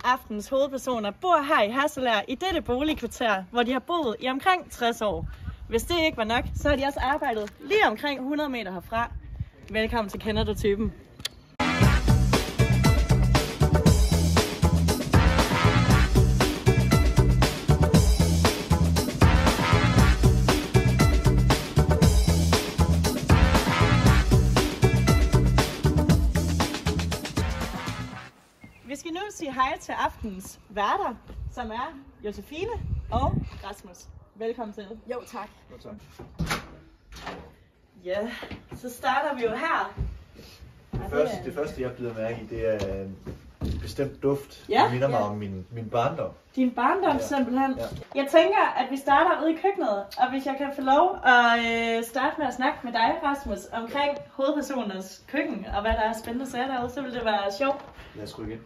Aftens hovedpersoner bor her i Hasselær i dette boligkvarter, hvor de har boet i omkring 60 år. Hvis det ikke var nok, så har de også arbejdet lige omkring 100 meter herfra. Velkommen til Kender du typen? Vi skal nu sige hej til aftens værter, som er Josefine og Rasmus. Velkommen til. Jo, tak. Jo, tak. Ja, så starter vi jo her. Det første, jeg bider mærke i, det er en bestemt duft. Ja. Det minder mig om min barndom. Din barndom simpelthen. Ja. Jeg tænker, at vi starter ude i køkkenet, og hvis jeg kan få lov at starte med at snakke med dig, Rasmus, omkring hovedpersonernes køkken, og hvad der er spændende sager derude, så vil det være sjovt. Lad os rykke ind.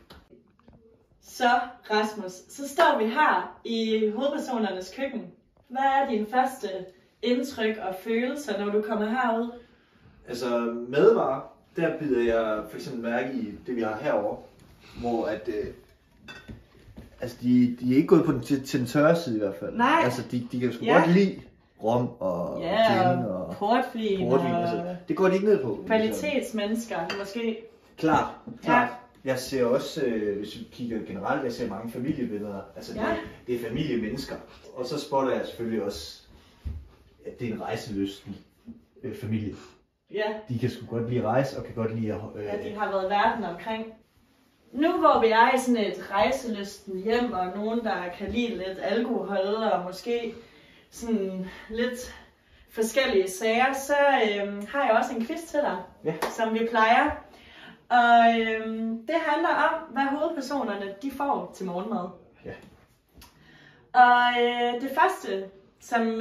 Så Rasmus, så står vi her i hovedpersonernes køkken. Hvad er din første indtryk og følelser, når du kommer herud? Altså madvarer, der bider jeg for eksempel mærke i det, vi har herovre, hvor at altså de er ikke gået på til den tørre side i hvert fald. Nej. Altså de kan sgu godt lide rom og gin og portvin. Altså, det går de ikke ned på. Kvalitetsmennesker, måske. Klart. Ja. Jeg ser også, hvis vi kigger generelt, jeg ser mange familiebilleder. Altså det er familiemennesker. Og så spotter jeg selvfølgelig også, at det er en rejselysten familie. Ja. De kan sgu godt lide rejse og kan godt lide at... Ja, de har været verden omkring. Nu hvor vi er i sådan et rejselysten hjem, og nogen der kan lide lidt alkohol og måske sådan lidt forskellige sager, så har jeg også en quiz til dig, som vi plejer. Og det handler om, hvad hovedpersonerne de får til morgenmad. Ja. Og det første, som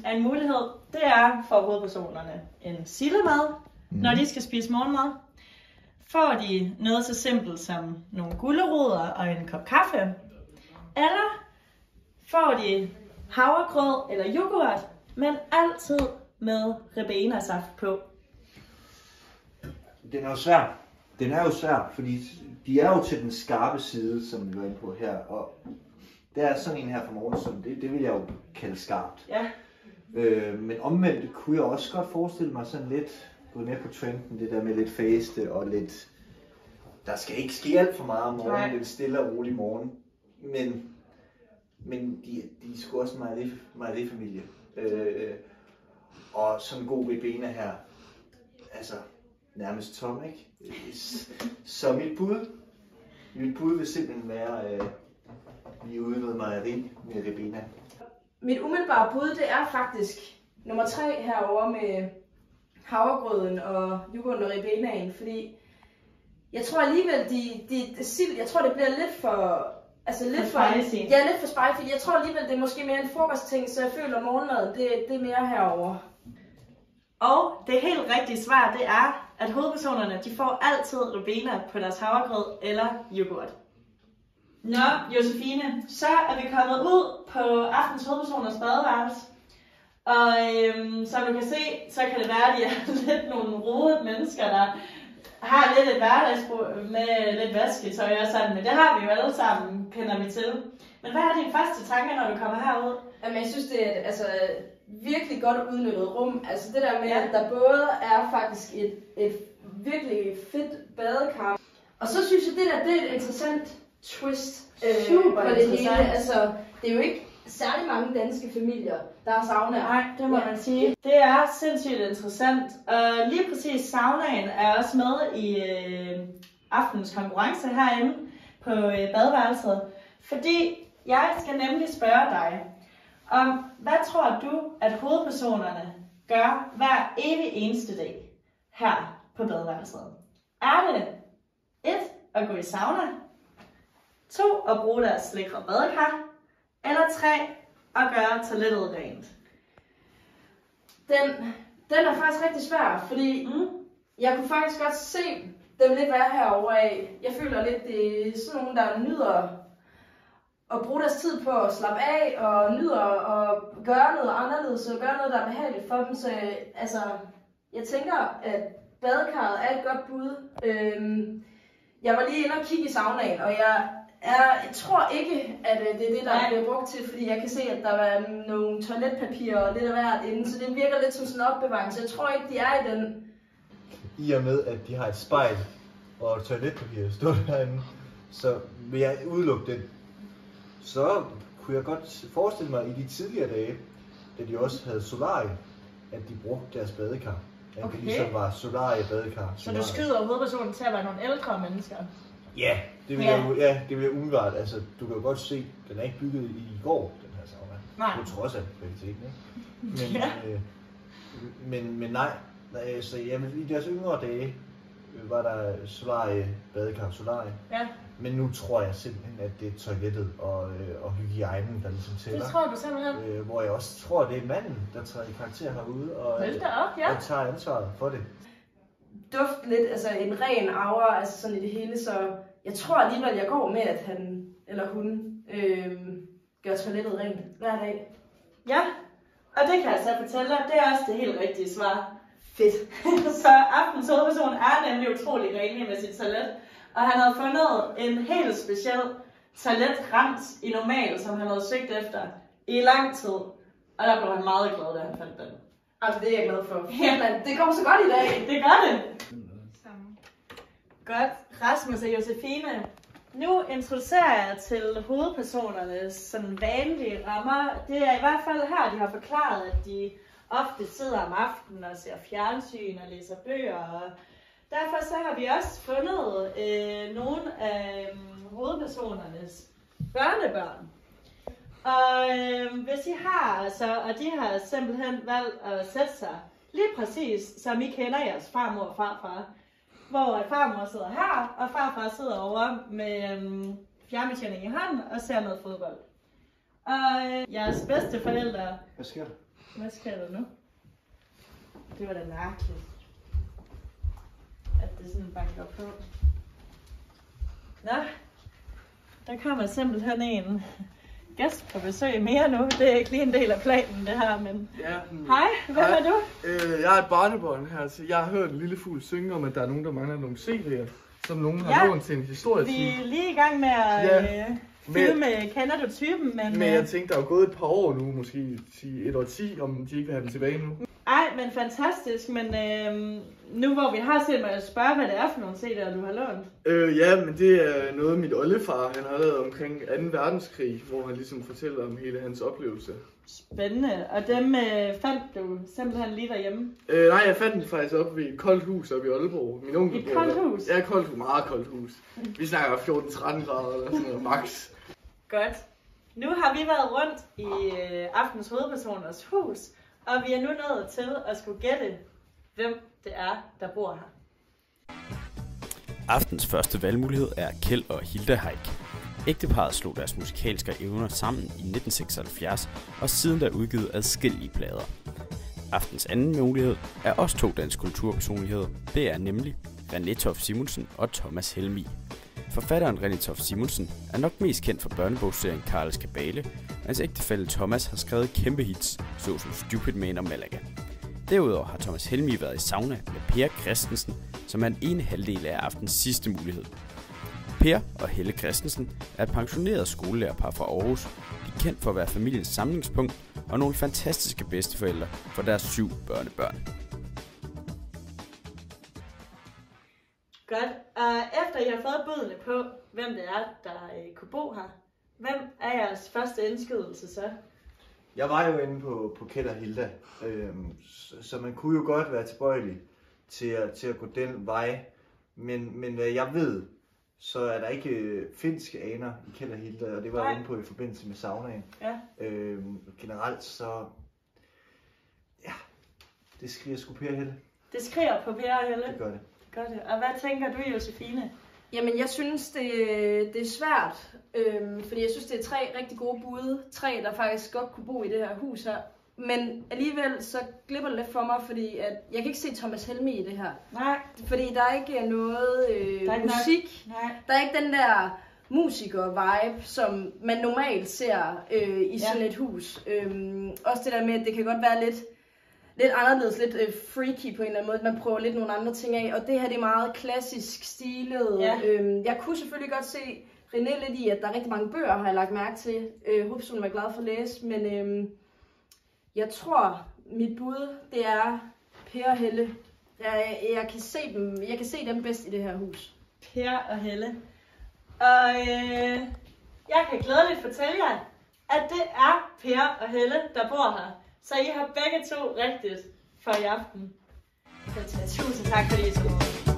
er en mulighed, det er for hovedpersonerne en sillemad, når de skal spise morgenmad. Får de noget så simpelt som nogle gulerødder og en kop kaffe, eller får de havregrød eller yoghurt, men altid med ribena-saft på. Den er jo svær, fordi de er jo til den skarpe side, som vi var inde på her. Og der er sådan en her fra morgen, som det vil jeg jo kalde skarpt. Ja. Men omvendt kunne jeg også godt forestille mig sådan lidt, gået med på trenden, det der med lidt faste og lidt... Der skal ikke ske alt for meget om morgenen, lidt stille og rolig morgen. Men de er sgu også meget familie. Og sådan en god ribena her, altså nærmest tom, ikke? Så mit bud vil simpelthen være lige ude noget mejeri med ribena. Mit umiddelbare bud, det er faktisk nummer 3 herover med havregrøden og yoghurten og ribenaen, fordi jeg tror alligevel, jeg tror det bliver lidt for... Altså lidt for spicy. Ja, lidt for spicy. Jeg tror alligevel, det er måske mere en frokostting, så jeg føler, at morgenmaden, det er mere herover. Og det helt rigtige svar, det er, at hovedpersonerne, de får altid ribena på deres havregrød eller yoghurt. Nå, Josefine, så er vi kommet ud på aftens hovedpersoners badeværelse. Og som du kan se, så kan det være, at de er lidt nogle rodede mennesker, der har lidt et hverdagsbrug med lidt vasketøj og sådan, men det har vi jo alle sammen, kender vi til. Men hvad er dine første tanker, når du kommer herud? Jamen, jeg synes, det er virkelig godt udnyttet rum. Altså det der med, at der både er faktisk et virkelig fedt badekar. Og så synes jeg, det er et interessant twist Super på det interessant. hele. Altså, det er jo ikke særlig mange danske familier, der har sauna. Nej, det må man sige. Det er sindssygt interessant. Og lige præcis saunaen er også med i aftens konkurrence herinde på badeværelset. Fordi jeg skal nemlig spørge dig om, hvad tror du, at hovedpersonerne gør hver evig eneste dag her på badeværelset? Er det 1. At gå i sauna, 2. At bruge deres lækre badekar, eller 3. At gøre toilettet rent? Den er faktisk rigtig svær, fordi jeg kunne faktisk godt se dem lidt være herovre af. Jeg føler lidt, det er sådan nogen, der nyder at bruge deres tid på at slappe af, og nyder at gøre noget anderledes, og gøre noget, der er behageligt for dem. Så altså, jeg tænker, at badekarret er et godt bud. Jeg var lige inde og kigge i saunaen, og jeg tror ikke, at det er det, der bliver brugt til, fordi jeg kan se, at der var nogle toiletpapir og lidt af hvert inde, så det virker lidt som sådan en opbevaring, så jeg tror ikke, de er i den. I og med, at de har et spejl og toiletpapir stået derinde, så vil jeg udelukke den. Så kunne jeg godt forestille mig, i de tidligere dage, da de også havde solarie, at de brugte deres badekar. At det ligesom var solarie-badekar. Så du skyder hovedpersonen til at være nogle ældre mennesker? Ja, det vil jeg umiddelbart. Altså, du kan jo godt se, den er ikke bygget i går, den her sauna. Nej. På trods af kvaliteten, ikke? Men nej. Så i deres yngre dage var der badekar, solarie. Ja. Men nu tror jeg simpelthen, at det er toilettet og hygiejnen, der ligesom tæller. Det tror du simpelthen? Hvor jeg også tror, det er manden, der træder i karakter herude og tager ansvaret for det. Duft lidt, altså en ren aura, altså sådan i det hele, så jeg tror alligevel, jeg går med, at han eller hun gør toilettet rent hver dag. Ja, og det kan jeg så fortælle dig, det er også det helt rigtige svar. Fedt. Så aftens hovedperson er nemlig utrolig renlig med sit toilet, og han havde fundet en helt speciel toiletkrans i normal, som han havde søgt efter i lang tid. Og der blev han meget glad, da han fandt den. Altså, det er jeg glad for. Ja, det går så godt i dag. Det gør det. Godt. Rasmus og Josefine. Nu introducerer jeg til hovedpersonernes sådan vanlige rammer. Det er i hvert fald her, de har forklaret, at de ofte sidder om aftenen og ser fjernsyn og læser bøger. Og derfor så har vi også fundet nogle af hovedpersonernes børnebørn. Og hvis I har, og de har simpelthen valgt at sætte sig lige præcis, som I kender jeres farmor og farfar. Hvor farmor sidder her, og farfar sidder over med fjernbetjening i hånden og ser noget fodbold. Og jeres bedste forældre... Hvad sker der? Hvad sker der nu? Det var da mærkeligt, at det sådan banker på. Nå, der kommer simpelthen en gæst på besøg mere nu. Det er ikke lige en del af planen, det her, men... Ja, hej, hvem er du? Jeg er et barnebarn her, så jeg har hørt en lille fugl synge om, at der er nogen, der mangler nogle CD'er, som nogen har lånt til en historie. Vi er lige i gang med at filme Kender du typen, men jeg tænkte, der er gået et par år nu, måske et år 10, om de ikke vil have dem tilbage nu. Ej, men fantastisk, men nu hvor vi har set mig at spørge, hvad det er for nogle CD'er, du har lånt. Ja, men det er noget, mit oldefar han har lavet omkring 2. verdenskrig, hvor han ligesom fortæller om hele hans oplevelse. Spændende, og dem fandt du simpelthen lige derhjemme? Nej, jeg fandt den faktisk oppe ved et koldt hus oppe i Aalborg. Min onkel et koldt hus? Ja, koldt hus, meget koldt hus. Vi snakker 14-13 grader eller sådan noget, max. Godt. Nu har vi været rundt i aftens hovedpersoners hus, og vi er nu nået til at skulle gætte, hvem det er, der bor her. Aftens første valgmulighed er Kjeld og Hilda Haik. Ægteparret slog deres musikalske evner sammen i 1976 og siden da udgivet adskillige plader. Aftens anden mulighed er også 2 danske kulturpersonligheder. Det er nemlig René Toft Simonsen og Thomas Helmig. Forfatteren René Toft Simonsen er nok mest kendt for børnebogsserien Karls Kabale. Hans ægtefælle Thomas har skrevet kæmpe hits, såsom Stupid Man og Malaga. Derudover har Thomas Helmig været i sauna med Per Christensen, som er den ene halvdel af aftens sidste mulighed. Per og Helle Christensen er et pensioneret skolelærerpar fra Aarhus. De er kendt for at være familiens samlingspunkt og nogle fantastiske bedsteforældre for deres 7 børnebørn. Godt. Og efter I har fået budene på, hvem det er, der kunne bo her, hvem er jeres første indskydelse så? Jeg var jo inde på Kjeld og Hilda, så man kunne jo godt være tilbøjelig til at gå den vej. Men hvad jeg ved, så er der ikke finske aner i Kjeld og Hilda, og det var jeg inde på i forbindelse med saunaen. Ja. Generelt så, ja, det skriger sgu Per og Helle. Det skriger på Per og Helle? Det gør det. Gør det. Og hvad tænker du, Josefine? Jamen, jeg synes, det er svært, fordi jeg synes, det er 3 rigtig gode bud. 3, der faktisk godt kunne bo i det her hus her. Men alligevel så glipper det lidt for mig, fordi at jeg kan ikke se Thomas Helmig i det her. Nej. Fordi der er ikke noget der er ikke musik. Nej. Der er ikke den der musiker-vibe, som man normalt ser i sådan et hus. Også det der med, at det kan godt være lidt lidt anderledes, lidt freaky på en eller anden måde. Man prøver lidt nogle andre ting af, og det her det er meget klassisk stilet. Ja. Jeg kunne selvfølgelig godt se René lidt i, at der er rigtig mange bøger, har jeg lagt mærke til. Hovedpersonen er glad for at læse, men jeg tror, mit bud, det er Per og Helle. Jeg kan se dem bedst i det her hus. Per og Helle. Og jeg kan glædeligt fortælle jer, at det er Per og Helle, der bor her. Så I har begge to rigtigt for i aften. Tusind tak, fordi I så.